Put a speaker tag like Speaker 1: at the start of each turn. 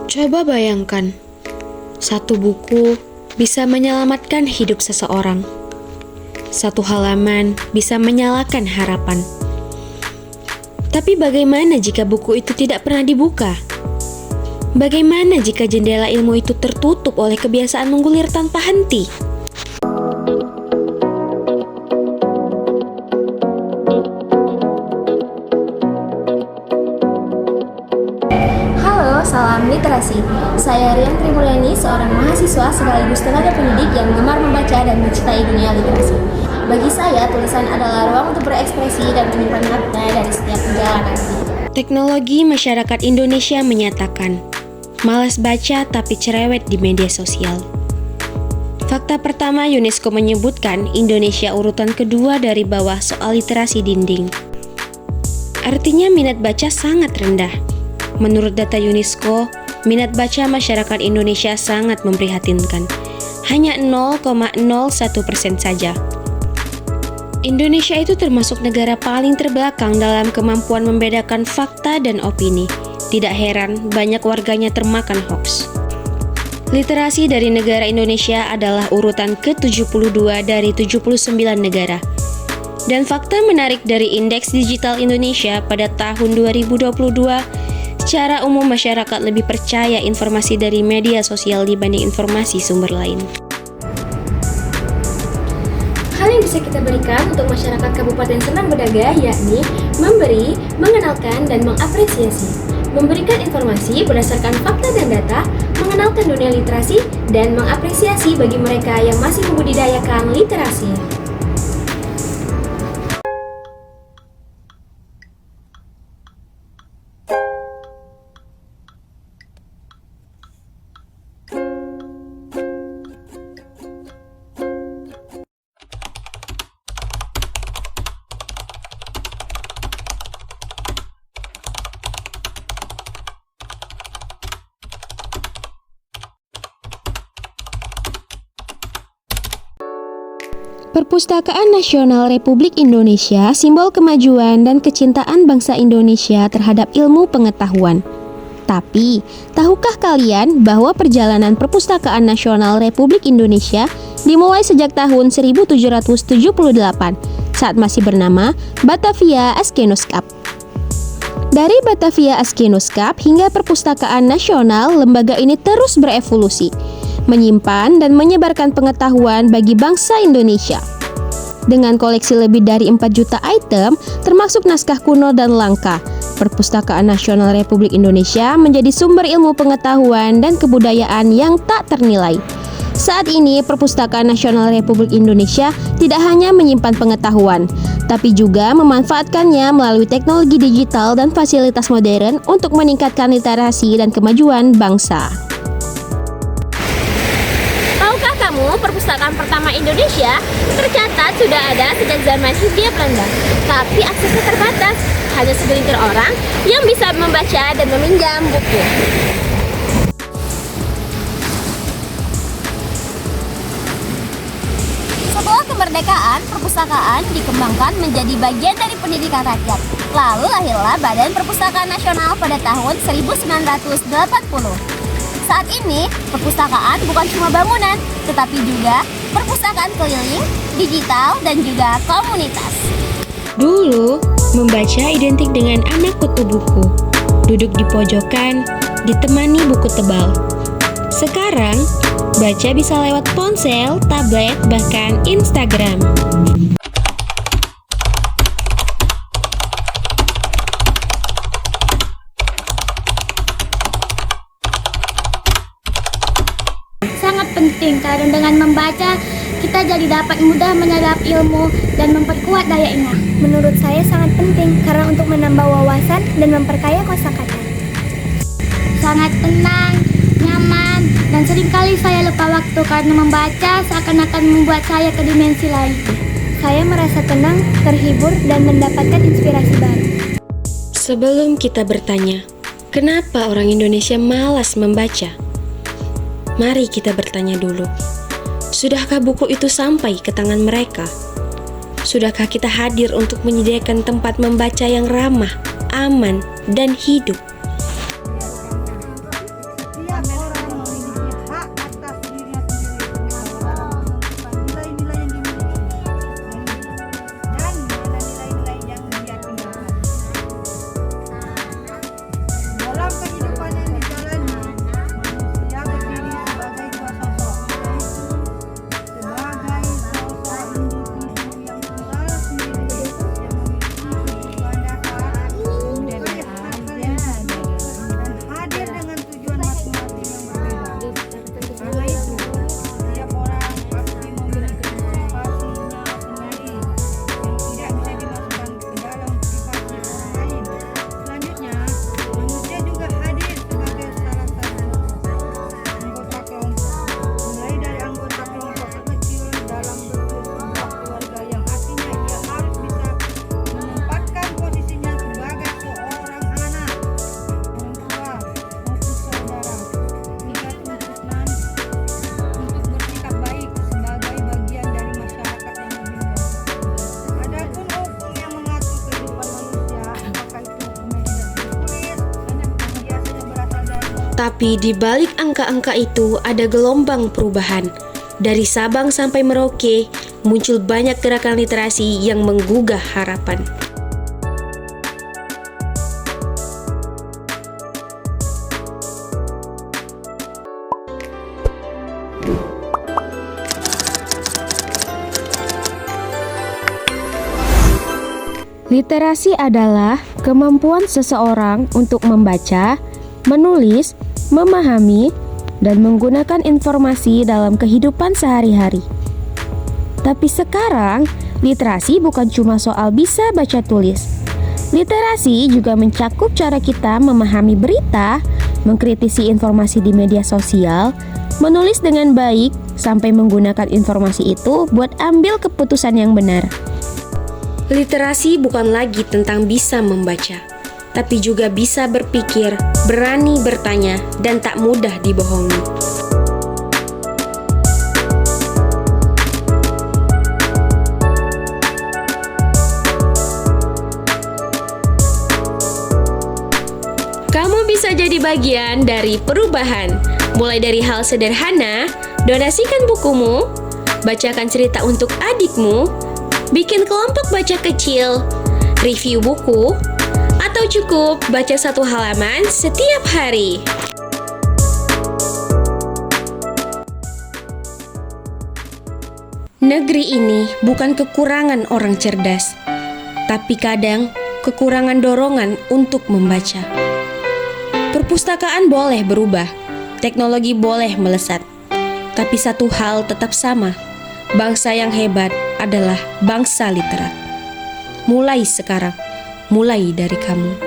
Speaker 1: Coba bayangkan, satu buku bisa menyelamatkan hidup seseorang. Satu halaman bisa menyalakan harapan. Tapi bagaimana jika buku itu tidak pernah dibuka? Bagaimana jika jendela ilmu itu tertutup oleh kebiasaan menggulir tanpa henti?
Speaker 2: Halo, salam literasi. Saya Rian Trimulyani, seorang mahasiswa sekaligus tenaga pendidik yang gemar membaca dan mencintai dunia literasi. Bagi saya, tulisan adalah ruang untuk berekspresi dan menyimpan makna dari setiap perjalanan.
Speaker 1: Teknologi masyarakat Indonesia menyatakan, malas baca tapi cerewet di media sosial. Fakta pertama, UNESCO menyebutkan Indonesia urutan kedua dari bawah soal literasi dinding. Artinya minat baca sangat rendah. Menurut data UNESCO, minat baca masyarakat Indonesia sangat memprihatinkan. Hanya 0,01% saja. Indonesia itu termasuk negara paling terbelakang dalam kemampuan membedakan fakta dan opini. Tidak heran banyak warganya termakan hoaks. Literasi dari negara Indonesia adalah urutan ke-72 dari 79 negara. Dan fakta menarik dari Indeks Digital Indonesia pada tahun 2022, secara umum masyarakat lebih percaya informasi dari media sosial dibanding informasi sumber lain.
Speaker 2: Hal yang bisa kita berikan untuk masyarakat Kabupaten Senang Bedaga yakni memberi, mengenalkan, dan mengapresiasi. Memberikan informasi berdasarkan fakta dan data, mengenalkan dunia literasi, dan mengapresiasi bagi mereka yang masih membudidayakan literasi.
Speaker 1: Perpustakaan Nasional Republik Indonesia simbol kemajuan dan kecintaan bangsa Indonesia terhadap ilmu pengetahuan. Tapi, tahukah kalian bahwa perjalanan Perpustakaan Nasional Republik Indonesia dimulai sejak tahun 1778 saat masih bernama Batavia Askenuscap. Dari Batavia Askenuscap hingga Perpustakaan Nasional, lembaga ini terus berevolusi, menyimpan dan menyebarkan pengetahuan bagi bangsa Indonesia. Dengan koleksi lebih dari 4 juta item, termasuk naskah kuno dan langka, Perpustakaan Nasional Republik Indonesia menjadi sumber ilmu pengetahuan dan kebudayaan yang tak ternilai. Saat ini, Perpustakaan Nasional Republik Indonesia tidak hanya menyimpan pengetahuan, tapi juga memanfaatkannya melalui teknologi digital dan fasilitas modern untuk meningkatkan literasi dan kemajuan bangsa.
Speaker 2: Perpustakaan pertama Indonesia tercatat sudah ada sejak zaman Hindia Belanda, tapi aksesnya terbatas. Hanya segelintir orang yang bisa membaca dan meminjam buku. Setelah kemerdekaan, perpustakaan dikembangkan menjadi bagian dari pendidikan rakyat. Lalu lahirlah Badan Perpustakaan Nasional pada tahun 1980. Saat ini, perpustakaan bukan cuma bangunan, tetapi juga perpustakaan keliling, digital, dan juga komunitas.
Speaker 1: Dulu, membaca identik dengan anak kutu buku, duduk di pojokan, ditemani buku tebal. Sekarang, baca bisa lewat ponsel, tablet, bahkan Instagram.
Speaker 3: Sangat penting karena dengan membaca kita jadi dapat mudah menyerap ilmu dan memperkuat daya ingat.
Speaker 4: Menurut saya sangat penting karena untuk menambah wawasan dan memperkaya kosakata.
Speaker 3: Sangat tenang, nyaman, dan seringkali saya lupa waktu karena membaca seakan-akan membuat saya ke dimensi lain.
Speaker 4: Saya merasa tenang, terhibur, dan mendapatkan inspirasi baru.
Speaker 1: Sebelum kita bertanya, kenapa orang Indonesia malas membaca? Mari kita bertanya dulu, sudahkah buku itu sampai ke tangan mereka? Sudahkah kita hadir untuk menyediakan tempat membaca yang ramah, aman, dan hidup? Tapi di balik angka-angka itu ada gelombang perubahan. Dari Sabang sampai Merauke, muncul banyak gerakan literasi yang menggugah harapan. Literasi adalah kemampuan seseorang untuk membaca, menulis, memahami, dan menggunakan informasi dalam kehidupan sehari-hari. Tapi sekarang, literasi bukan cuma soal bisa baca tulis. Literasi juga mencakup cara kita memahami berita, mengkritisi informasi di media sosial, menulis dengan baik, sampai menggunakan informasi itu buat ambil keputusan yang benar. Literasi bukan lagi tentang bisa membaca, tapi juga bisa berpikir, berani bertanya, dan tak mudah dibohongi. Kamu bisa jadi bagian dari perubahan, mulai dari hal sederhana, donasikan bukumu, bacakan cerita untuk adikmu, bikin kelompok baca kecil, review buku, atau cukup baca 1 halaman setiap hari. Negeri ini bukan kekurangan orang cerdas, tapi kadang kekurangan dorongan untuk membaca. Perpustakaan boleh berubah, teknologi boleh melesat, tapi satu hal tetap sama. Bangsa yang hebat adalah bangsa literat. Mulai sekarang, mulai dari kamu.